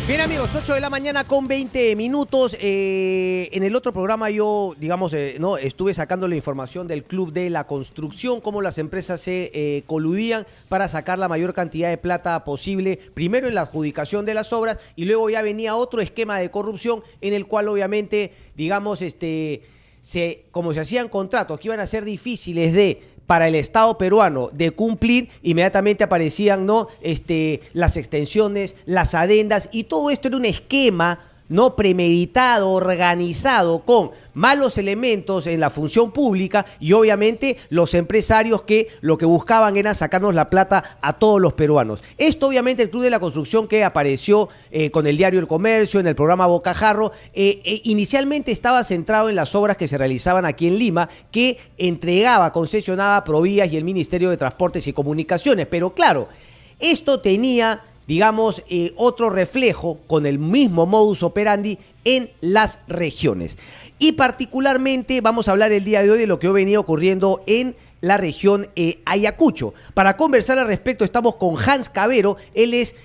Bien amigos, 8 de la mañana con 20 minutos. En el otro programa yo, digamos, no estuve sacando la información del Club de la Construcción, cómo las empresas se coludían para sacar la mayor cantidad de plata posible, primero en la adjudicación de las obras y luego ya venía otro esquema de corrupción en el cual obviamente, digamos, como se hacían contratos que iban a ser difíciles para el Estado peruano de cumplir, inmediatamente aparecían las extensiones, las adendas, y todo esto era un esquema no premeditado, organizado, con malos elementos en la función pública y obviamente los empresarios que lo que buscaban era sacarnos la plata a todos los peruanos. Esto obviamente el Club de la Construcción, que apareció con el diario El Comercio, en el programa Bocajarro, inicialmente estaba centrado en las obras que se realizaban aquí en Lima, que entregaba, concesionaba Provías y el Ministerio de Transportes y Comunicaciones. Pero claro, esto tenía, digamos, otro reflejo con el mismo modus operandi en las regiones. Y particularmente vamos a hablar el día de hoy de lo que ha venido ocurriendo en la región Ayacucho. Para conversar al respecto estamos con Hans Cavero. Él es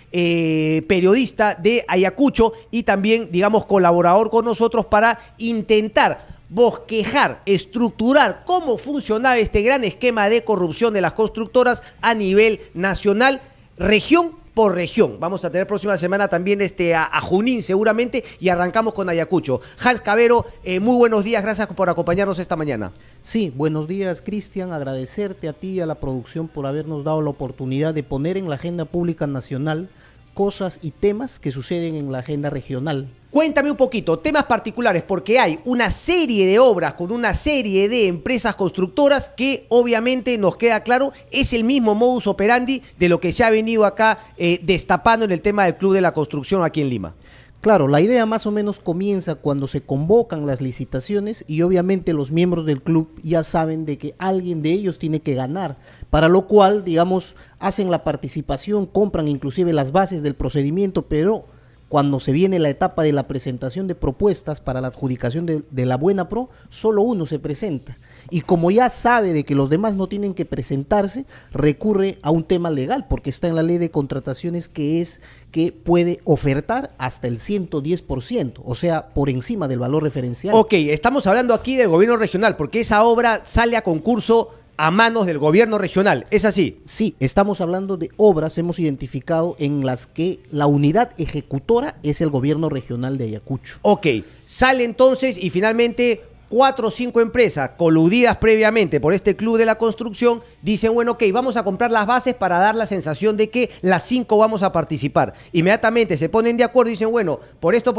periodista de Ayacucho y también, digamos, colaborador con nosotros para intentar bosquejar, estructurar cómo funcionaba este gran esquema de corrupción de las constructoras a nivel nacional, región por región. Vamos a tener próxima semana también a Junín seguramente, y arrancamos con Ayacucho. Hans Cavero, muy buenos días, gracias por acompañarnos esta mañana. Sí, buenos días, Cristian, agradecerte a ti y a la producción por habernos dado la oportunidad de poner en la agenda pública nacional cosas y temas que suceden en la agenda regional. Cuéntame un poquito, temas particulares, porque hay una serie de obras con una serie de empresas constructoras que obviamente nos queda claro es el mismo modus operandi de lo que se ha venido acá destapando en el tema del Club de la Construcción aquí en Lima. Claro, la idea más o menos comienza cuando se convocan las licitaciones y obviamente los miembros del club ya saben de que alguien de ellos tiene que ganar, para lo cual, digamos, hacen la participación, compran inclusive las bases del procedimiento, pero cuando se viene la etapa de la presentación de propuestas para la adjudicación de la Buena Pro, solo uno se presenta. Y como ya sabe de que los demás no tienen que presentarse, recurre a un tema legal, porque está en la ley de contrataciones, que es que puede ofertar hasta el 110%, o sea, por encima del valor referencial. Ok, estamos hablando aquí del gobierno regional, porque esa obra sale a concurso a manos del gobierno regional, ¿es así? Sí, estamos hablando de obras, hemos identificado en las que la unidad ejecutora es el gobierno regional de Ayacucho. Ok, sale entonces y finalmente 4 o 5 empresas coludidas previamente por este Club de la Construcción dicen, bueno, ok, vamos a comprar las bases para dar la sensación de que las 5 vamos a participar. Inmediatamente se ponen de acuerdo y dicen, bueno, por esto,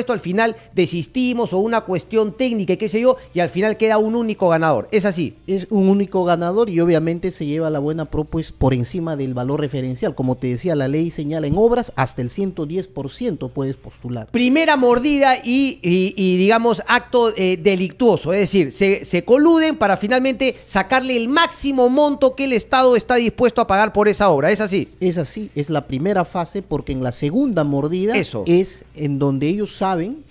al final desistimos, o una cuestión técnica y qué sé yo, y al final queda un único ganador. ¿Es así? Es un único ganador y obviamente se lleva la Buena Pro pues por encima del valor referencial. Como te decía, la ley señala en obras hasta el 110% puedes postular. Primera mordida y digamos, acto delictuoso. Es decir, se coluden para finalmente sacarle el máximo monto que el Estado está dispuesto a pagar por esa obra. ¿Es así? Es así, es la primera fase, porque en la segunda mordida es en donde ellos saben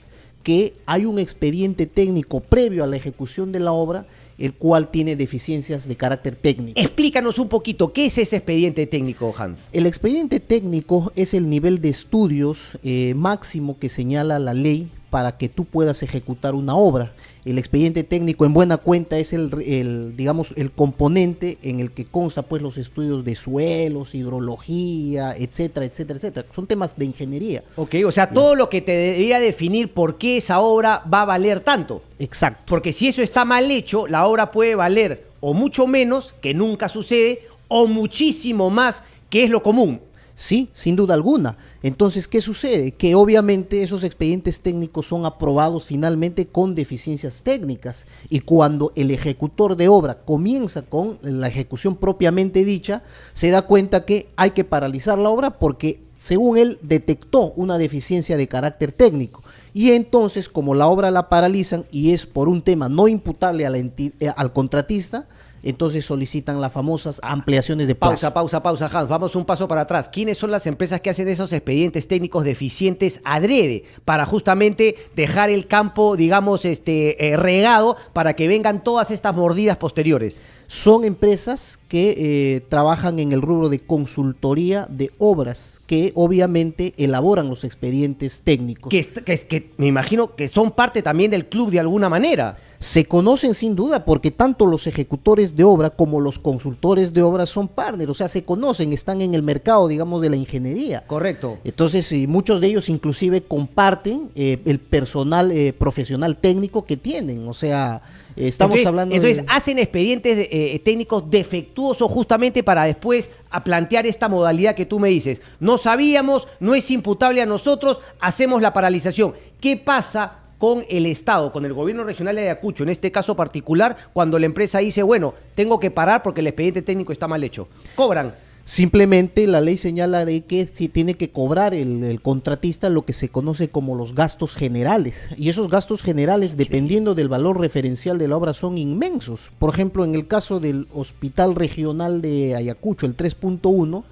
que hay un expediente técnico previo a la ejecución de la obra, el cual tiene deficiencias de carácter técnico. Explícanos un poquito, ¿qué es ese expediente técnico, Hans? El expediente técnico es el nivel de estudios máximo que señala la ley para que tú puedas ejecutar una obra. El expediente técnico, en buena cuenta, es digamos, el componente en el que consta pues los estudios de suelos, hidrología, etcétera, etcétera, etcétera. Son temas de ingeniería. Ok, o sea, todo lo que te debería definir por qué esa obra va a valer tanto. Exacto. Porque si eso está mal hecho, la obra puede valer o mucho menos, que nunca sucede, o muchísimo más, que es lo común. Sí, sin duda alguna. Entonces, ¿qué sucede? Que obviamente esos expedientes técnicos son aprobados finalmente con deficiencias técnicas, y cuando el ejecutor de obra comienza con la ejecución propiamente dicha, se da cuenta que hay que paralizar la obra porque, según él, detectó una deficiencia de carácter técnico. Y entonces, como la obra la paralizan y es por un tema no imputable a al contratista, entonces solicitan las famosas ampliaciones de plazo. Pausa, Hans. Vamos un paso para atrás. ¿Quiénes son las empresas que hacen esos expedientes técnicos deficientes adrede para justamente dejar el campo, digamos, regado para que vengan todas estas mordidas posteriores? Son empresas que trabajan en el rubro de consultoría de obras, que obviamente elaboran los expedientes técnicos. Que me imagino que son parte también del club de alguna manera. Se conocen sin duda porque tanto los ejecutores de obra como los consultores de obra son partners, o sea, se conocen, están en el mercado, digamos, de la ingeniería. Correcto. Entonces, muchos de ellos inclusive comparten el personal profesional técnico que tienen, o sea, estamos hablando Entonces, hacen expedientes técnicos defectuosos justamente para después a plantear esta modalidad que tú me dices. No sabíamos, no es imputable a nosotros, hacemos la paralización. ¿Qué pasa con el Estado, con el gobierno regional de Ayacucho, en este caso particular, cuando la empresa dice, bueno, tengo que parar porque el expediente técnico está mal hecho? ¿Cobran? Simplemente la ley señala de que si tiene que cobrar el contratista lo que se conoce como los gastos generales, y esos gastos generales, dependiendo del valor referencial de la obra, son inmensos. Por ejemplo, en el caso del Hospital Regional de Ayacucho, el 3.1,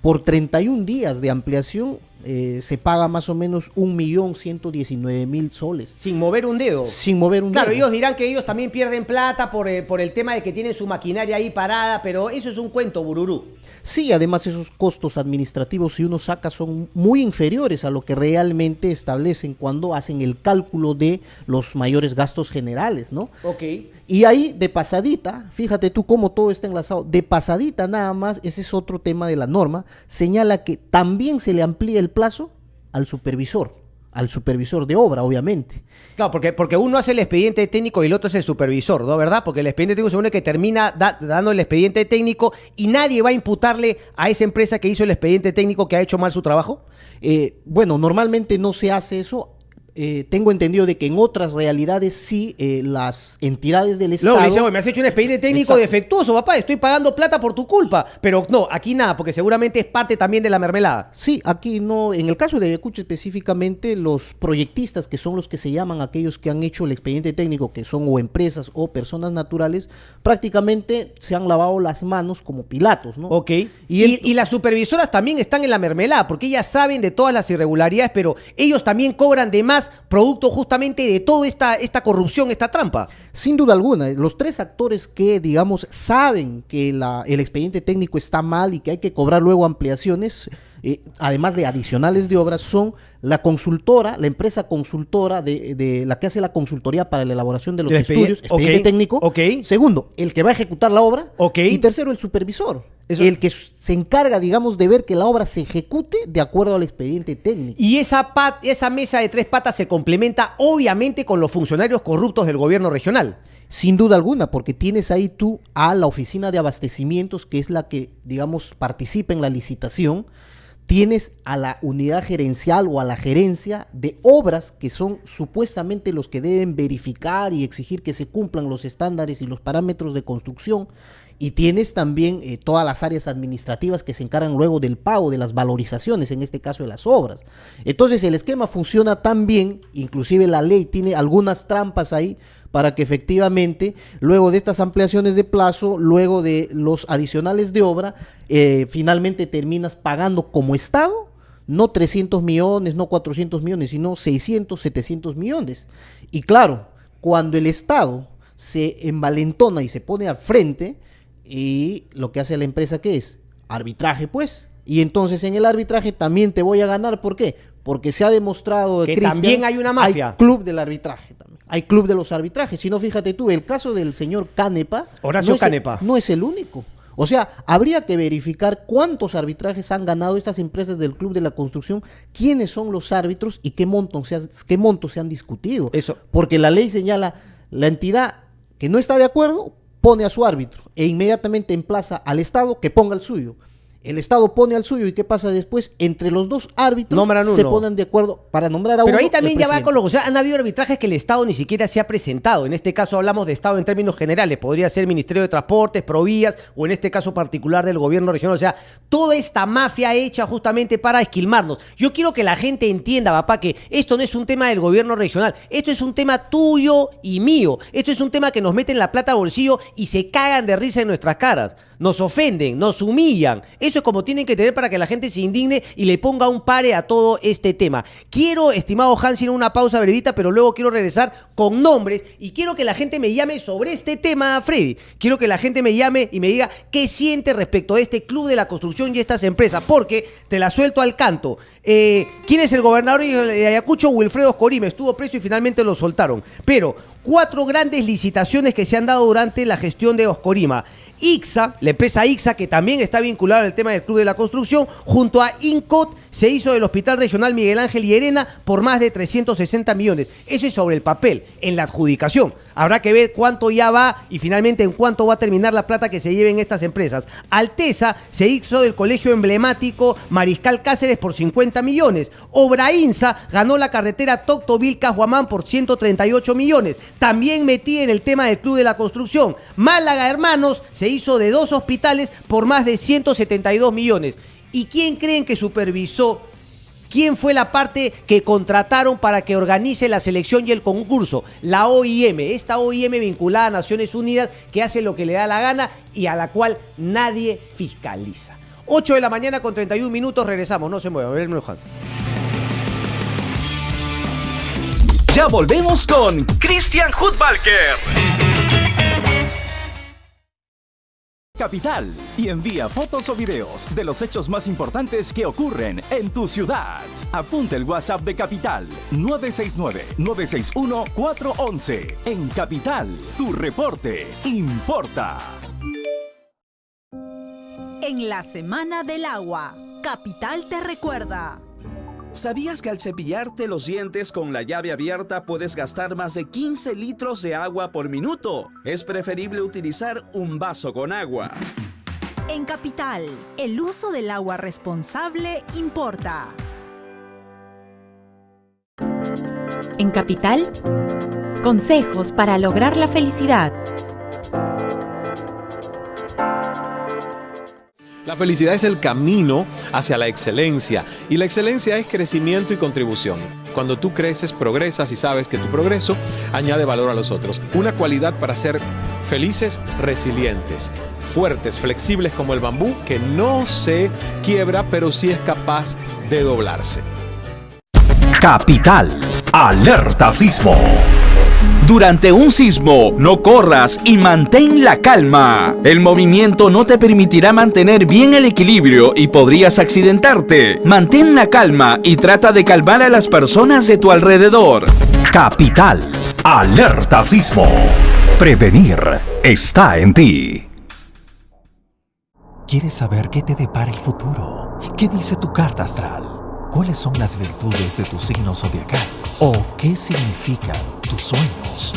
por 31 días de ampliación se paga más o menos 1.119.000 soles. Sin mover un dedo. Sin mover un dedo. Claro, ellos dirán que ellos también pierden plata por el tema de que tienen su maquinaria ahí parada, pero eso es un cuento, bururú. Sí, además esos costos administrativos, si uno saca, son muy inferiores a lo que realmente establecen cuando hacen el cálculo de los mayores gastos generales, ¿no? Ok. Y ahí, de pasadita, fíjate tú cómo todo está enlazado, de pasadita nada más, ese es otro tema de la norma, señala que también se le amplía el plazo al supervisor de obra, obviamente. Claro, porque uno hace el expediente técnico y el otro es el supervisor, ¿no? ¿Verdad? Porque el expediente técnico se supone que termina dando el expediente técnico y nadie va a imputarle a esa empresa que hizo el expediente técnico que ha hecho mal su trabajo. Bueno, normalmente no se hace eso. Tengo entendido de que en otras realidades sí, las entidades del Estado... Luego dice, oye, me has hecho un expediente técnico defectuoso, papá, estoy pagando plata por tu culpa. Pero no, aquí nada, porque seguramente es parte también de la mermelada. Sí, aquí no. En el caso de Ayacucho específicamente, los proyectistas, que son los que se llaman aquellos que han hecho el expediente técnico, que son o empresas o personas naturales, prácticamente se han lavado las manos como Pilatos, ¿no? Ok. Y las supervisoras también están en la mermelada, porque ellas saben de todas las irregularidades, pero ellos también cobran de más producto justamente de toda esta corrupción, esta trampa. Sin duda alguna, los tres actores que, digamos, saben que el expediente técnico está mal y que hay que cobrar luego ampliaciones, además de adicionales de obras, son la consultora, la empresa consultora de la que hace la consultoría para la elaboración de los estudios, expediente técnico. Segundo, el que va a ejecutar la obra. Y tercero, el supervisor. El que se encarga, digamos, de ver que la obra se ejecute de acuerdo al expediente técnico. Y esa mesa de tres patas se complementa obviamente con los funcionarios corruptos del gobierno regional. Sin duda alguna, porque tienes ahí tú a la oficina de abastecimientos, que es la que, digamos, participa en la licitación. Tienes a la unidad gerencial o a la gerencia de obras, que son supuestamente los que deben verificar y exigir que se cumplan los estándares y los parámetros de construcción. Y tienes también todas las áreas administrativas que se encargan luego del pago, de las valorizaciones, en este caso de las obras. Entonces el esquema funciona tan bien, inclusive la ley tiene algunas trampas ahí, para que efectivamente, luego de estas ampliaciones de plazo, luego de los adicionales de obra, finalmente terminas pagando como Estado, no 300 millones, no 400 millones, sino 600, 700 millones. Y claro, cuando el Estado se envalentona y se pone al frente, y lo que hace la empresa, ¿qué es? Arbitraje, pues. Y entonces en el arbitraje también te voy a ganar. ¿Por qué? Porque se ha demostrado que también hay una mafia. Hay club del arbitraje también. Hay club de los arbitrajes. Si no, fíjate tú, el caso del señor Canepa, Horacio Canepa, no es el único. O sea, habría que verificar cuántos arbitrajes han ganado estas empresas del club de la construcción, quiénes son los árbitros y qué montos se han discutido. Eso. Porque la ley señala, la entidad que no está de acuerdo pone a su árbitro e inmediatamente emplaza al Estado que ponga el suyo. El Estado pone al suyo y ¿qué pasa después? Entre los dos árbitros se ponen de acuerdo para nombrar a uno. Pero ahí también ya va con lo que, o sea, han habido arbitrajes que el Estado ni siquiera se ha presentado. En este caso hablamos de Estado en términos generales. Podría ser Ministerio de Transportes, Provías o en este caso particular del gobierno regional. O sea, toda esta mafia hecha justamente para esquilmarnos. Yo quiero que la gente entienda, papá, que esto no es un tema del gobierno regional. Esto es un tema tuyo y mío. Esto es un tema que nos meten la plata a bolsillo y se cagan de risa en nuestras caras. Nos ofenden, nos humillan. Eso es como tienen que tener para que la gente se indigne y le ponga un pare a todo este tema. Quiero, estimado Hans, ir a una pausa brevita, pero luego quiero regresar con nombres y quiero que la gente me llame sobre este tema, Freddy. Quiero que la gente me llame y me diga qué siente respecto a este club de la construcción y estas empresas, porque te la suelto al canto. ¿Quién es el gobernador de Ayacucho? Wilfredo Oscorima. Estuvo preso y finalmente lo soltaron. Pero 4 grandes licitaciones que se han dado durante la gestión de Oscorima. ICSA, la empresa ICSA, que también está vinculada al tema del Club de la Construcción, junto a INCOT, se hizo del Hospital Regional Miguel Ángel Llerena por más de 360 millones. Eso es sobre el papel. En la adjudicación habrá que ver cuánto ya va y finalmente en cuánto va a terminar la plata que se lleven estas empresas. Alteza se hizo del colegio emblemático Mariscal Cáceres por 50 millones. Obrainsa ganó la carretera Tocto-Vilcas-Huamán por 138 millones. También metí en el tema del Club de la Construcción. Málaga Hermanos se hizo de 2 hospitales por más de 172 millones. ¿Y quién creen que supervisó? ¿Quién fue la parte que contrataron para que organice la selección y el concurso? La OIM, esta OIM vinculada a Naciones Unidas que hace lo que le da la gana y a la cual nadie fiscaliza. 8 de la mañana con 31 minutos, regresamos, no se muevan, a ver el Hans. Ya volvemos con Christian Hudbalker. Capital y envía fotos o videos de los hechos más importantes que ocurren en tu ciudad. Apunta el WhatsApp de Capital 969-961-411. En Capital, tu reporte importa. En la Semana del Agua, Capital te recuerda. ¿Sabías que al cepillarte los dientes con la llave abierta puedes gastar más de 15 litros de agua por minuto? Es preferible utilizar un vaso con agua. En Capital, el uso del agua responsable importa. En Capital, consejos para lograr la felicidad. La felicidad es el camino hacia la excelencia y la excelencia es crecimiento y contribución. Cuando tú creces, progresas y sabes que tu progreso añade valor a los otros. Una cualidad para ser felices, resilientes, fuertes, flexibles como el bambú que no se quiebra pero sí es capaz de doblarse. Capital, alerta sismo. Durante un sismo, no corras y mantén la calma. El movimiento no te permitirá mantener bien el equilibrio y podrías accidentarte. Mantén la calma y trata de calmar a las personas de tu alrededor. Capital, alerta sismo. Prevenir está en ti. ¿Quieres saber qué te depara el futuro? ¿Qué dice tu carta astral? ¿Cuáles son las virtudes de tu signo zodiacal? ¿O qué significan tus sueños?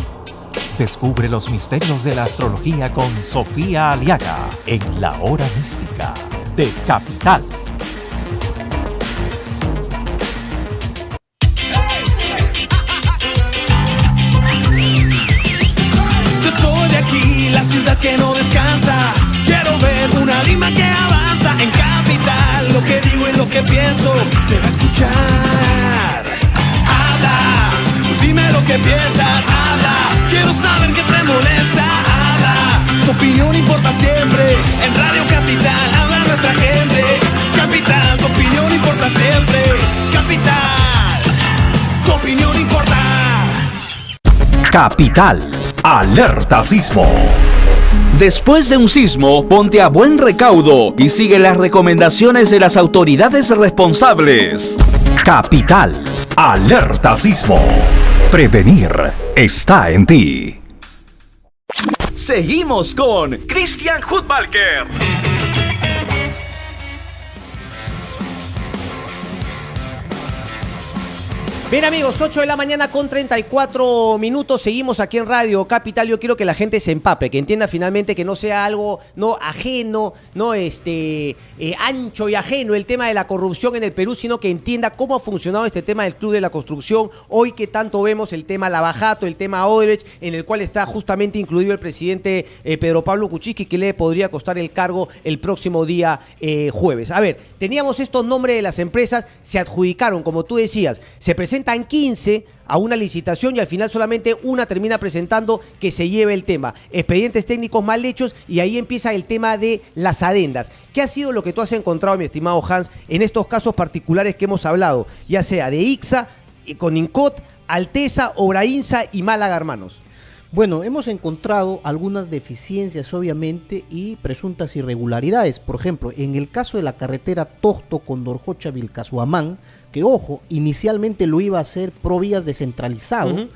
Descubre los misterios de la astrología con Sofía Aliaga en La Hora Mística de Capital. Yo soy de aquí, la ciudad que no descansa. Quiero ver una Lima que avanza. En Capital, lo que digo y lo que pienso se va a escuchar. Habla, dime lo que piensas. Habla, quiero saber qué te molesta. Habla, tu opinión importa siempre. En Radio Capital habla nuestra gente. Capital, tu opinión importa siempre. Capital, tu opinión importa. Capital, alerta sismo. Después de un sismo, ponte a buen recaudo y sigue las recomendaciones de las autoridades responsables. Capital, alerta sismo. Prevenir está en ti. Seguimos con Christian Hudbalker. Bien amigos, 8 de la mañana con 34 minutos, seguimos aquí en Radio Capital. Yo quiero que la gente se empape, que entienda finalmente que no sea algo no ajeno, no ancho y ajeno el tema de la corrupción en el Perú, sino que entienda cómo ha funcionado este tema del Club de la Construcción. Hoy que tanto vemos el tema Lavajato, el tema Odebrecht, en el cual está justamente incluido el presidente Pedro Pablo Kuczynski, que le podría costar el cargo el próximo día jueves. A ver, teníamos estos nombres de las empresas, se adjudicaron, como tú decías, se presentan 15 a una licitación y al final solamente una termina presentando que se lleve el tema. Expedientes técnicos mal hechos y ahí empieza el tema de las adendas. ¿Qué ha sido lo que tú has encontrado, mi estimado Hans, en estos casos particulares que hemos hablado? Ya sea de ICSA, Conincot, Alteza, Obrainsa y Málaga Hermanos. Bueno, hemos encontrado algunas deficiencias, obviamente, y presuntas irregularidades. Por ejemplo, en el caso de la carretera Tosto-Condorjocha-Vilcasuamán, que, ojo, inicialmente lo iba a hacer Provías descentralizado.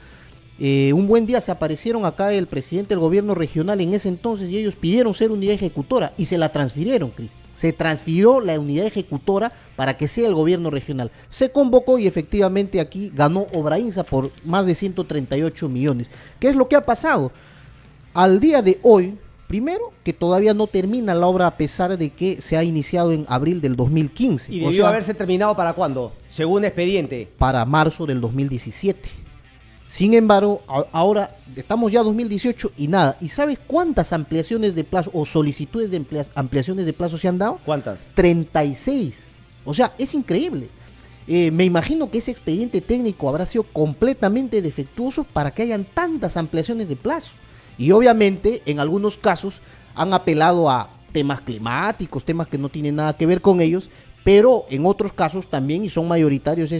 Un buen día se aparecieron acá el presidente del gobierno regional en ese entonces y ellos pidieron ser unidad ejecutora y se la transfirieron, Cristian. Se transfirió la unidad ejecutora para que sea el gobierno regional. Se convocó y efectivamente aquí ganó Obrainsa por más de 138 millones. ¿Qué es lo que ha pasado? Al día de hoy, primero, que todavía no termina la obra a pesar de que se ha iniciado en abril del 2015. ¿Y debió haberse terminado para cuándo? Según expediente. Para marzo del 2017. Sin embargo, ahora estamos ya 2018 y nada. ¿Y sabes cuántas ampliaciones de plazo o solicitudes de ampliaciones de plazo se han dado? ¿Cuántas? 36. O sea, es increíble. Me imagino que ese expediente técnico habrá sido completamente defectuoso para que hayan tantas ampliaciones de plazo. Y obviamente, en algunos casos, han apelado a temas climáticos, temas que no tienen nada que ver con ellos, pero en otros casos también, y son mayoritarios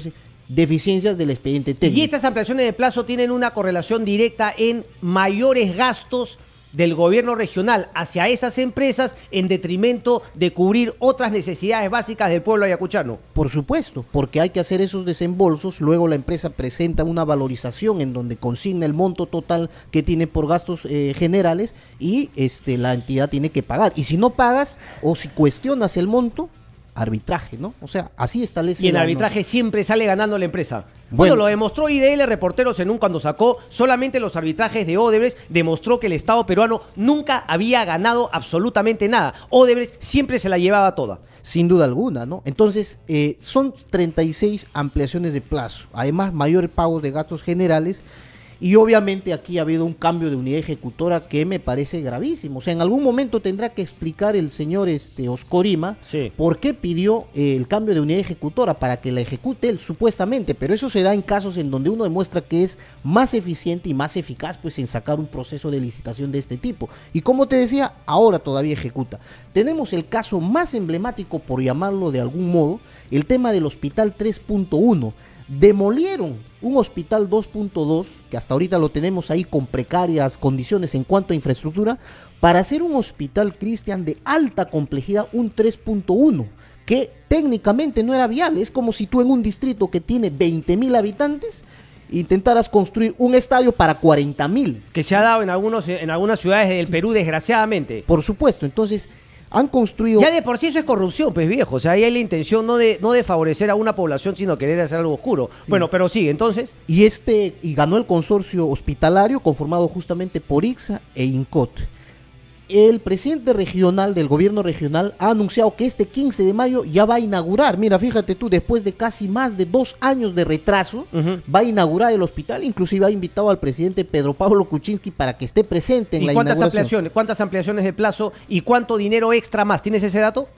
deficiencias del expediente técnico. Y estas ampliaciones de plazo tienen una correlación directa en mayores gastos del gobierno regional hacia esas empresas en detrimento de cubrir otras necesidades básicas del pueblo ayacuchano. Por supuesto, porque hay que hacer esos desembolsos, luego la empresa presenta una valorización en donde consigna el monto total que tiene por gastos generales y la entidad tiene que pagar. Y si no pagas o si cuestionas el monto, arbitraje, ¿no? O sea, así establece. Y en arbitraje siempre sale ganando la empresa. Bueno, lo demostró IDL Reporteros cuando sacó solamente los arbitrajes de Odebrecht, demostró que el Estado peruano nunca había ganado absolutamente nada. Odebrecht siempre se la llevaba toda. Sin duda alguna, ¿no? Entonces, son 36 ampliaciones de plazo, además mayores pagos de gastos generales. Y obviamente aquí ha habido un cambio de unidad ejecutora que me parece gravísimo. O sea, en algún momento tendrá que explicar el señor Oscorima por qué pidió el cambio de unidad ejecutora para que la ejecute él, supuestamente. Pero eso se da en casos en donde uno demuestra que es más eficiente y más eficaz pues en sacar un proceso de licitación de este tipo. Y como te decía, ahora todavía ejecuta. Tenemos el caso más emblemático, por llamarlo de algún modo, el tema del Hospital 3.1. Demolieron un hospital 2.2, que hasta ahorita lo tenemos ahí con precarias condiciones en cuanto a infraestructura, para hacer un hospital, Cristian, de alta complejidad, un 3.1, que técnicamente no era viable. Es como si tú en un distrito que tiene 20,000 habitantes intentaras construir un estadio para 40,000. Que se ha dado en algunas ciudades del Perú, desgraciadamente. Por supuesto, entonces han construido. Ya de por sí eso es corrupción, pues viejo. O sea, ahí hay la intención no de favorecer a una población, sino querer hacer algo oscuro. Sí. Bueno, pero sí, entonces. Y ganó el consorcio hospitalario conformado justamente por ICSA e INCOT. El presidente regional del gobierno regional ha anunciado que este 15 de mayo ya va a inaugurar. Mira, fíjate tú, después de casi más de 2 años de retraso, va a inaugurar el hospital. Inclusive ha invitado al presidente Pedro Pablo Kuczynski para que esté presente en la inauguración. ¿Cuántas ampliaciones de plazo y cuánto dinero extra más? ¿Tienes ese dato?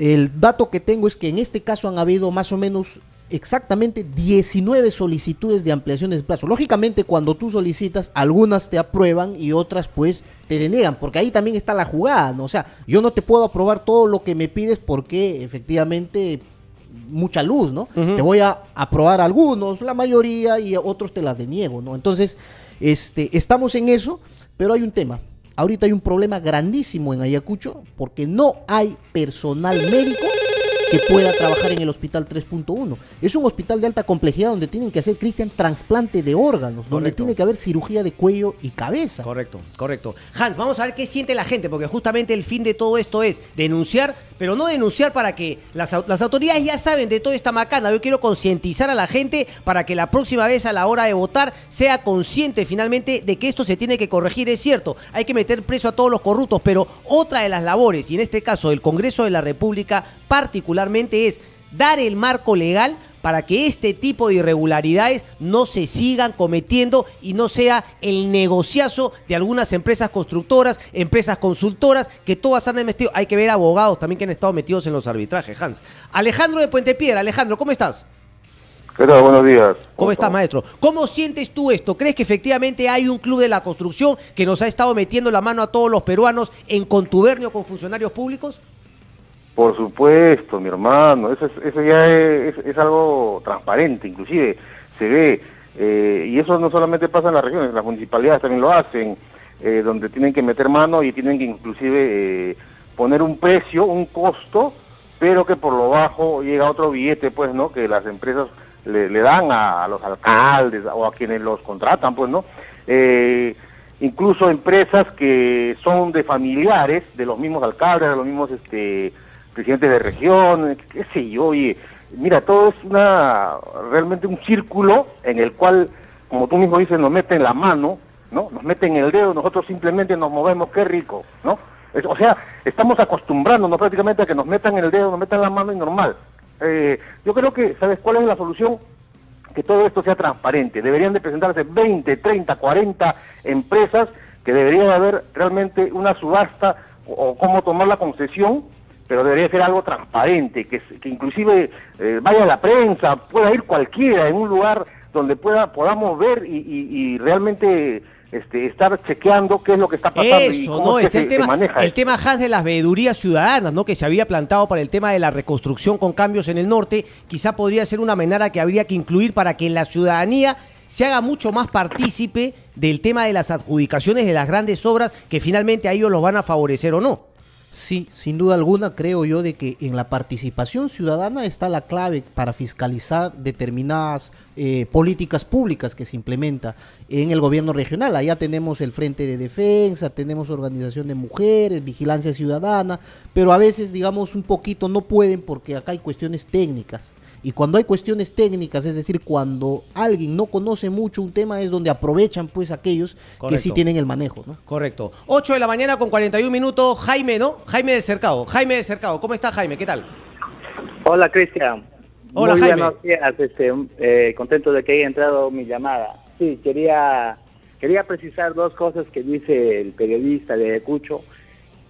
El dato que tengo es que en este caso han habido más o menos exactamente 19 solicitudes de ampliaciones de plazo. Lógicamente, cuando tú solicitas, algunas te aprueban y otras pues te denegan, porque ahí también está la jugada, ¿no? O sea, yo no te puedo aprobar todo lo que me pides porque efectivamente mucha luz, ¿no? Te voy a aprobar algunos, la mayoría, y otros te las deniego, ¿no? Entonces, estamos en eso, pero hay un tema. Ahorita hay un problema grandísimo en Ayacucho porque no hay personal médico que pueda trabajar en el hospital 3.1. Es un hospital de alta complejidad donde tienen que hacer, Cristian, trasplante de órganos, donde tiene que haber cirugía de cuello y cabeza. Correcto. Hans, vamos a ver qué siente la gente, porque justamente el fin de todo esto es denunciar, pero no denunciar para que las autoridades ya saben de toda esta macana. Yo quiero concientizar a la gente para que la próxima vez a la hora de votar sea consciente finalmente de que esto se tiene que corregir. Es cierto, hay que meter preso a todos los corruptos, pero otra de las labores, y en este caso del Congreso de la República particularmente, es dar el marco legal para que este tipo de irregularidades no se sigan cometiendo y no sea el negociazo de algunas empresas constructoras, empresas consultoras, que todas han metido. Hay que ver abogados también que han estado metidos en los arbitrajes, Hans. Alejandro de Puente Piedra. Alejandro, ¿cómo estás? ¿Qué tal? Buenos días. ¿Cómo estás, maestro? ¿Cómo sientes tú esto? ¿Crees que efectivamente hay un club de la construcción que nos ha estado metiendo la mano a todos los peruanos en contubernio con funcionarios públicos? Por supuesto, mi hermano, eso ya es algo transparente, inclusive se ve, y eso no solamente pasa en las regiones, las municipalidades también lo hacen, donde tienen que meter mano y tienen que inclusive poner un precio, un costo, pero que por lo bajo llega otro billete, pues, ¿no?, que las empresas le dan a los alcaldes o a quienes los contratan, pues, ¿no? Incluso empresas que son de familiares de los mismos alcaldes, de los mismos presidentes de región, qué sé yo. Oye, mira, todo es realmente un círculo en el cual, como tú mismo dices, nos meten la mano, ¿no? Nos meten el dedo, nosotros simplemente nos movemos, qué rico, ¿no? O sea, estamos acostumbrándonos prácticamente a que nos metan el dedo, nos metan la mano y normal. Yo creo que, ¿sabes cuál es la solución? Que todo esto sea transparente. Deberían de presentarse 20, 30, 40 empresas, que debería haber realmente una subasta o cómo tomar la concesión, pero debería ser algo transparente, que inclusive vaya a la prensa, pueda ir cualquiera en un lugar donde podamos ver y realmente estar chequeando qué es lo que está pasando. Eso, y cómo ¿no? es que se maneja el esto. tema, Hans, de las veedurías ciudadanas, ¿no?, que se había plantado para el tema de la reconstrucción con cambios en el norte, quizá podría ser una manera que habría que incluir para que la ciudadanía se haga mucho más partícipe del tema de las adjudicaciones de las grandes obras, que finalmente a ellos los van a favorecer o no. Sí, sin duda alguna creo yo de que en la participación ciudadana está la clave para fiscalizar determinadas políticas públicas que se implementa en el gobierno regional. Allá tenemos el Frente de Defensa, tenemos Organización de Mujeres, Vigilancia Ciudadana, pero a veces, digamos, un poquito no pueden porque acá hay cuestiones técnicas. Y cuando hay cuestiones técnicas, es decir, cuando alguien no conoce mucho un tema, es donde aprovechan pues aquellos que sí tienen el manejo, ¿no? Correcto. 8 de la mañana con 41 minutos. Jaime, ¿no? Jaime del Cercado. Jaime del Cercado. ¿Cómo está, Jaime? ¿Qué tal? Hola, Cristian. Hola, muy Jaime. Buenos días. Contento de que haya entrado mi llamada. Sí, quería precisar dos cosas que dice el periodista de Ayacucho.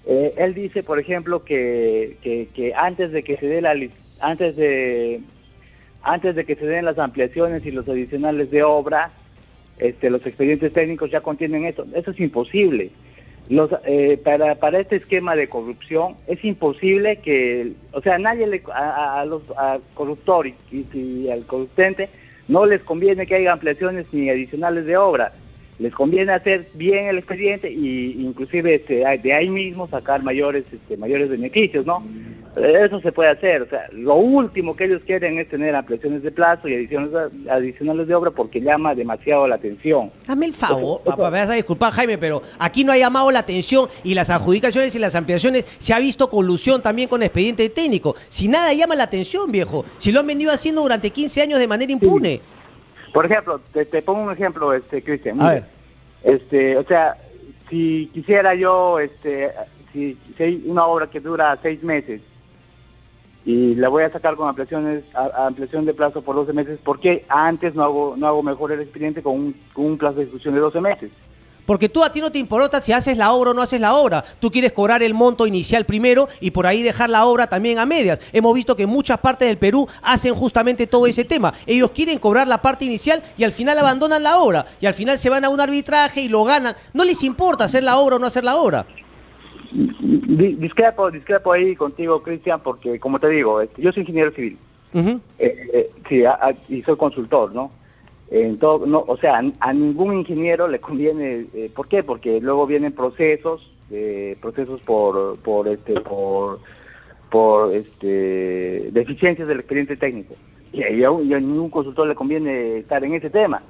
Él dice, por ejemplo, que antes de que se dé antes de que se den las ampliaciones y los adicionales de obra, los expedientes técnicos ya contienen eso. Eso es imposible. Para este esquema de corrupción es imposible que, o sea, nadie al corruptor y al corruptente no les conviene que haya ampliaciones ni adicionales de obra. Les conviene hacer bien el expediente y inclusive de ahí mismo sacar mayores beneficios, ¿no? Eso se puede hacer. O sea, lo último que ellos quieren es tener ampliaciones de plazo y adicionales de obra porque llama demasiado la atención. Dame el favor, papá, me vas a disculpar, Jaime, pero aquí no ha llamado la atención y las adjudicaciones y las ampliaciones se ha visto colusión también con expediente técnico. Si nada llama la atención, viejo, si lo han venido haciendo durante 15 años de manera impune. Sí. Por ejemplo, te pongo un ejemplo, Cristian. A ver. O sea, si quisiera yo, si hay una obra que dura 6 meses y la voy a sacar con ampliación de plazo por 12 meses, ¿por qué antes no hago mejor el expediente con un plazo de ejecución de 12 meses? Porque a ti no te importa si haces la obra o no haces la obra. Tú quieres cobrar el monto inicial primero y por ahí dejar la obra también a medias. Hemos visto que muchas partes del Perú hacen justamente todo ese tema. Ellos quieren cobrar la parte inicial y al final abandonan la obra. Y al final se van a un arbitraje y lo ganan. No les importa hacer la obra o no hacer la obra. Discrepo ahí contigo, Cristian, porque como te digo, yo soy ingeniero civil. Y soy consultor, ¿no? O sea, a ningún ingeniero le conviene. ¿Por qué? Porque luego vienen procesos por deficiencias del expediente técnico y a ningún consultor le conviene estar en ese tema.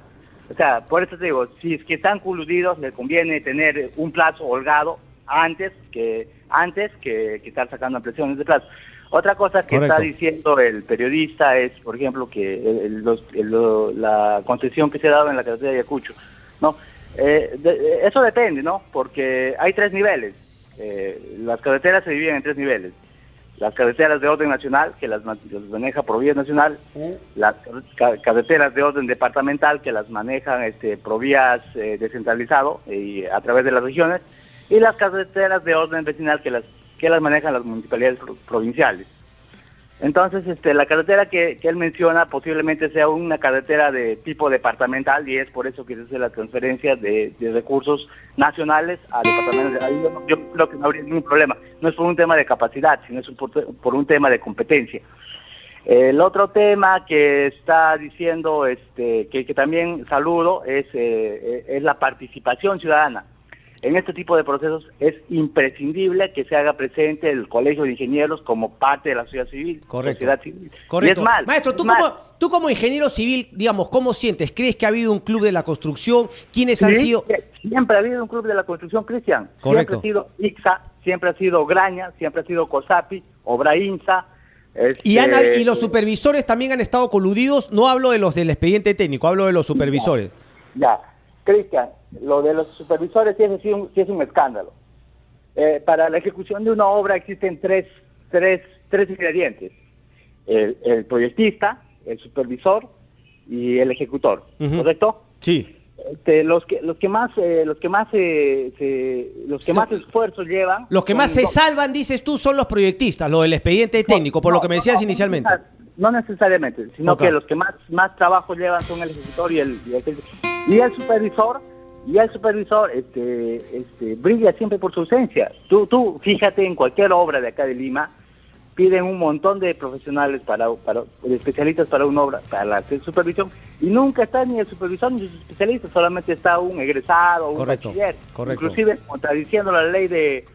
O sea, por eso te digo, si es que están coludidos, les conviene tener un plazo holgado antes que estar sacando ampliaciones de plazo. Otra cosa que está diciendo el periodista es, por ejemplo, que la concesión que se ha dado en la carretera de Ayacucho, ¿no? Eso depende, ¿no? Porque hay 3 niveles. Las carreteras se dividen en 3 niveles. Las carreteras de orden nacional, que las maneja Provías Nacional, las carreteras de orden departamental, que las manejan Provías descentralizado y a través de las regiones, y las carreteras de orden vecinal que las manejan las municipalidades provinciales. Entonces, la carretera que él menciona posiblemente sea una carretera de tipo departamental, y es por eso que se hace la transferencia de recursos nacionales a departamentos. Ahí yo creo que no habría ningún problema. No es por un tema de capacidad, sino es por un tema de competencia. El otro tema que está diciendo, que también saludo, es la participación ciudadana. En este tipo de procesos es imprescindible que se haga presente el Colegio de Ingenieros como parte de la sociedad civil. Correcto. Sociedad civil. Correcto. Y es mal, Maestro, tú como ingeniero civil, digamos, ¿cómo sientes? ¿Crees que ha habido un club de la construcción? ¿Quiénes han sido? Siempre ha habido un club de la construcción, Cristian. Correcto. Siempre ha sido ICSA, siempre ha sido Graña, siempre ha sido COSAPI, Obrainsa. Y los supervisores también han estado coludidos. No hablo de los del expediente técnico, hablo de los supervisores. Ya. Cristian, lo de los supervisores sí es un escándalo. Para la ejecución de una obra existen tres ingredientes: el proyectista, el supervisor y el ejecutor. ¿Correcto? Sí. Los que más esfuerzos llevan, los que más se salvan, dices tú, son los proyectistas, lo del expediente técnico, por lo que me decías inicialmente. No necesariamente, sino que los que más trabajo llevan son el ejecutor y el supervisor. Y el supervisor brilla siempre por su ausencia. Tú fíjate, en cualquier obra de acá de Lima piden un montón de profesionales de especialistas para una obra, para la supervisión, y nunca está ni el supervisor ni sus especialistas, solamente está un egresado, un bachiller, inclusive contradiciendo la ley de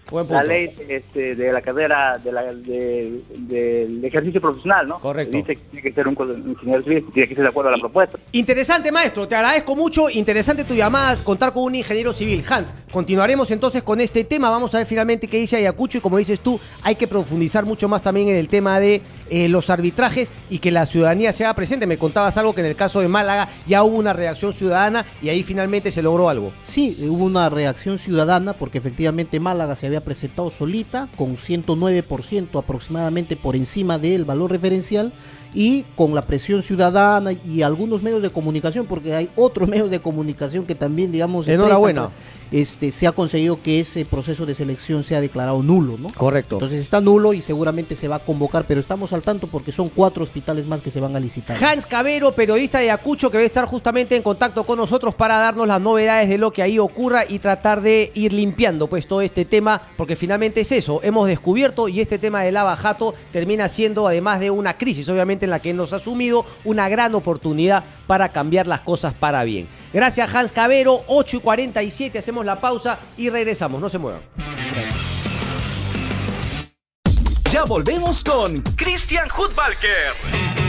la carrera del ejercicio profesional, ¿no? Correcto. Dice que tiene que ser un ingeniero civil, tiene que ser de acuerdo a la propuesta. Interesante, maestro, te agradezco mucho, interesante tu llamada, contar con un ingeniero civil. Hans, continuaremos entonces con este tema, vamos a ver finalmente qué dice Ayacucho, y como dices tú, hay que profundizar mucho más también en el tema de los arbitrajes y que la ciudadanía se haga presente. Me contabas algo que en el caso de Málaga ya hubo una reacción ciudadana y ahí finalmente se logró algo. Sí, hubo una reacción ciudadana porque efectivamente Málaga se había presentado solita con 109% aproximadamente por encima del valor referencial, y con la presión ciudadana y algunos medios de comunicación, porque hay otros medios de comunicación que también, digamos, enhorabuena, se ha conseguido que ese proceso de selección sea declarado nulo, ¿no? Correcto. Entonces está nulo y seguramente se va a convocar, pero estamos al tanto porque son 4 hospitales más que se van a licitar. Hans Cavero, periodista de Ayacucho, que va a estar justamente en contacto con nosotros para darnos las novedades de lo que ahí ocurra y tratar de ir limpiando pues todo este tema, porque finalmente es eso, hemos descubierto, y este tema de Lava Jato termina siendo, además de una crisis obviamente en la que nos ha sumido, una gran oportunidad para cambiar las cosas para bien. Gracias, Hans Cavero. 8:47, hacemos la pausa y regresamos, no se muevan. Gracias. Ya volvemos con Christian Hudbalker.